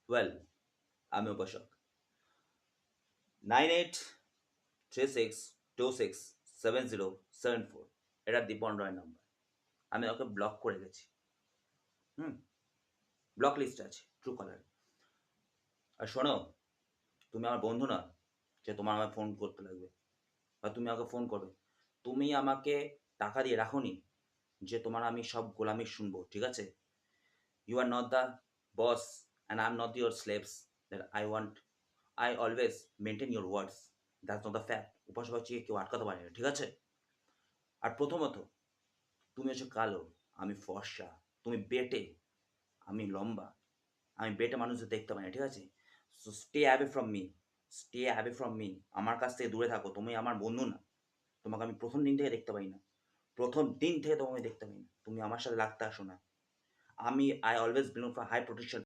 Well, আমি উপাসক। 9836267074, এটা দীপন রয় নাম্বার। আমি ওকে ব্লক করে গেছি। ব্লক লিস্টে আছে ট্রু কলারে। আর শোনো, তুমি আমার বন্ধু না যে তোমার আমায় ফোন করতে লাগবে বা তুমি আমাকে ফোন করবে। তুমি আমাকে টাকা দিয়ে রাখোনি যে তোমার আমি সব গোলামি শুনবো, ঠিক আছে? You are not the boss and I am not your slaves that I always maintain your words. That's not the fact. উপাসক হচ্ছে কেউ আটকাতে পারে না, ঠিক আছে? আর প্রথমত, তুমি হচ্ছে কালো, আমি ফর্সা, তুমি বেটে, আমি লম্বা। আমি বেটে মানুষদের দেখতে পাই না, ঠিক আছে? So stay away from me, stay away from me. আমার কাছ থেকে দূরে থাকো। তুমি আমার বন্ধু না। তোমাকে আমি প্রথম দিন থেকে দেখতে পাই না। প্রথম দিন থেকে তোমাকে দেখতে পাই না। তুমি আমার সাথে লাগতে আসো না। I always belong for high protection.